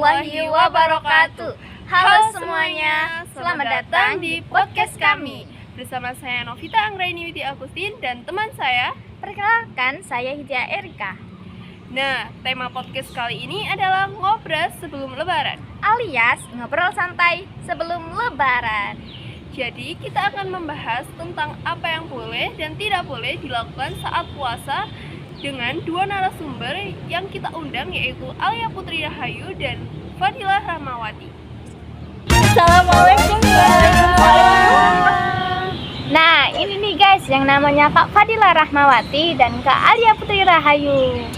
warahmatullahi wabarakatuh. Halo semuanya, selamat datang di podcast kami. Bersama saya Novita Anggraini Widi Agustin dan teman saya. Perkenalkan, saya Hidya Erika. Nah, tema podcast kali ini adalah ngobrol sebelum lebaran, alias ngobrol santai sebelum lebaran. Jadi kita akan membahas tentang apa yang boleh dan tidak boleh dilakukan saat puasa dengan dua narasumber yang kita undang, yaitu Alia Putri Rahayu dan Fadilah Rahmawati. Assalamualaikum. Nah, ini nih guys, yang namanya Kak Fadilah Rahmawati dan Kak Alia Putri Rahayu.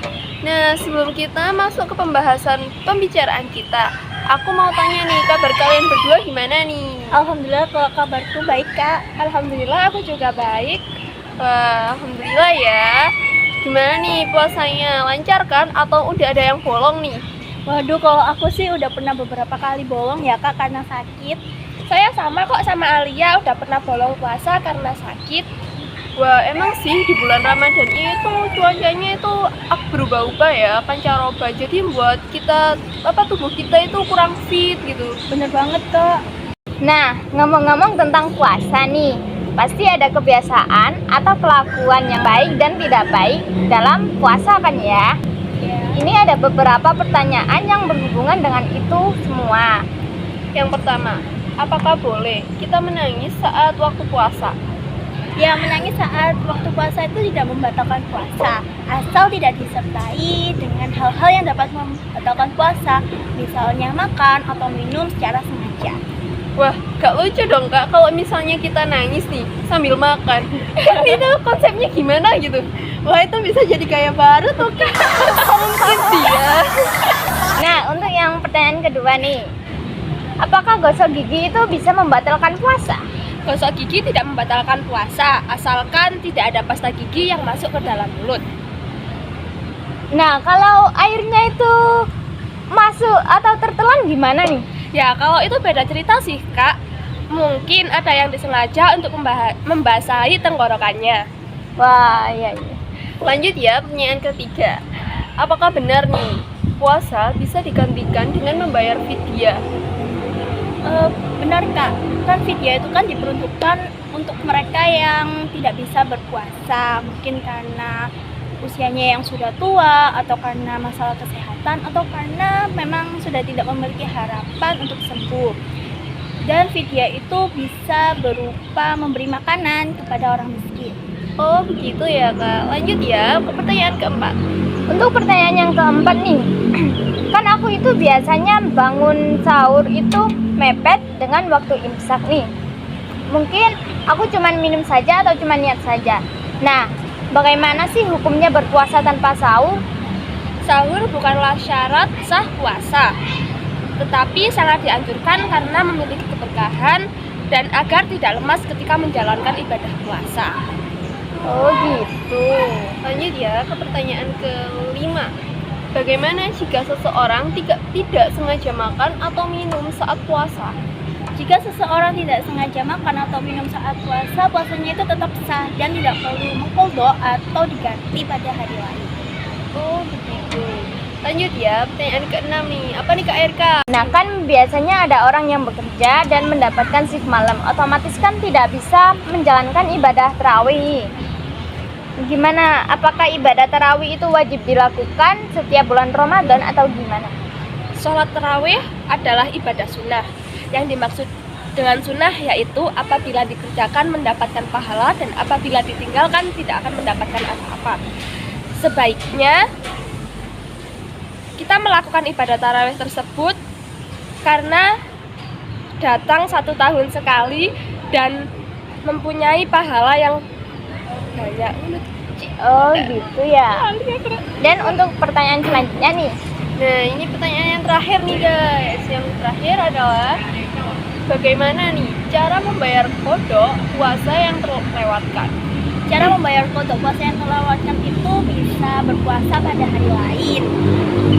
Nah, sebelum kita masuk ke pembahasan pembicaraan kita, aku mau tanya nih, kabar kalian berdua gimana nih? Alhamdulillah, kalau kabarku baik Kak. Alhamdulillah, aku juga baik. Wah, alhamdulillah ya. Gimana nih puasanya, lancar kan atau udah ada yang bolong nih? Waduh, kalau aku sih udah pernah beberapa kali bolong ya Kak, karena sakit. Saya sama kok sama Alia, udah pernah bolong puasa karena sakit. Wah, emang sih di bulan Ramadan itu cuacanya itu berubah-ubah ya, pancaroba. Jadi buat kita, tubuh kita itu kurang fit gitu. Bener banget Kak. Nah, ngomong-ngomong tentang puasa nih, pasti ada kebiasaan atau kelakuan yang baik dan tidak baik dalam puasa kan ya? Ini ada beberapa pertanyaan yang berhubungan dengan itu semua. Yang pertama, apakah boleh kita menangis saat waktu puasa? Ya, menangis saat waktu puasa itu tidak membatalkan puasa, asal tidak disertai dengan hal-hal yang dapat membatalkan puasa, misalnya makan atau minum secara sengaja. Wah, gak lucu dong Kak kalau misalnya kita nangis nih sambil makan. Itu konsepnya gimana gitu? Wah, itu bisa jadi gaya baru tuh Kak. Mungkin sih ya. Nah, untuk yang pertanyaan kedua nih, apakah gosok gigi itu bisa membatalkan puasa? Gosok gigi tidak membatalkan puasa, asalkan tidak ada pasta gigi yang masuk ke dalam mulut. Nah, kalau airnya itu masuk atau tertelan gimana nih? Ya, kalau itu beda cerita sih Kak. Mungkin ada yang disengaja untuk membasahi tenggorokannya. Wah, iya. Lanjut ya, pertanyaan ketiga. Apakah benar nih puasa bisa digantikan dengan membayar fidyah? Benar Kak, kan fidyah itu kan diperuntukkan untuk mereka yang tidak bisa berpuasa, mungkin karena usianya yang sudah tua, atau karena masalah kesehatan, atau karena memang sudah tidak memiliki harapan untuk sembuh. Dan fidyah itu bisa berupa memberi makanan kepada orang miskin. Oh begitu ya Kak. Lanjut ya ke pertanyaan keempat. Untuk pertanyaan yang keempat nih, kan aku itu biasanya bangun sahur itu mepet dengan waktu imsak nih. Mungkin aku cuman minum saja atau cuma niat saja. Nah, bagaimana sih hukumnya berpuasa tanpa sahur? Sahur bukanlah syarat sah puasa, tetapi sangat dianjurkan karena memiliki keberkahan dan agar tidak lemas ketika menjalankan ibadah puasa. Oh gitu. Lanjut ya ke pertanyaan kelima. Bagaimana jika seseorang tidak sengaja makan atau minum saat puasa? Jika seseorang tidak sengaja makan atau minum saat puasa, puasanya itu tetap sah dan tidak perlu mengqadha atau diganti pada hari lain. Oh begitu. Lanjut ya, pertanyaan keenam nih. Apa nih Kak Erika? Nah, kan biasanya ada orang yang bekerja dan mendapatkan shift malam, otomatis kan tidak bisa menjalankan ibadah tarawih. Gimana? Apakah ibadah tarawih itu wajib dilakukan setiap bulan Ramadan atau gimana? Sholat tarawih adalah ibadah sunnah. Yang dimaksud dengan sunnah yaitu apabila dikerjakan mendapatkan pahala dan apabila ditinggalkan tidak akan mendapatkan apa-apa. Sebaiknya kita melakukan ibadah tarawih tersebut karena datang 1 tahun sekali dan mempunyai pahala yang banyak. Oh gitu ya. Dan untuk pertanyaan selanjutnya nih. Nah, ini pertanyaan yang terakhir nih guys. Yang terakhir adalah bagaimana nih cara membayar qadha puasa yang terlewatkan? Cara membayar qadha puasa yang terlewatkan itu bisa berpuasa pada hari lain,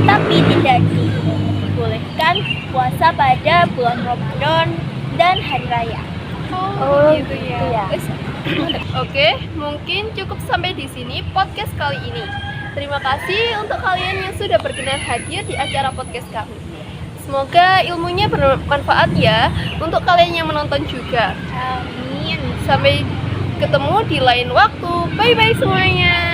tapi tidak dibolehkan puasa pada bulan Ramadan dan hari raya. Oh gitu ya. Oke, mungkin cukup sampai di sini podcast kali ini. Terima kasih untuk kalian yang sudah berkenan hadir di acara podcast kami. Semoga ilmunya bermanfaat ya untuk kalian yang menonton juga. Amin. Sampai ketemu di lain waktu. Bye bye semuanya.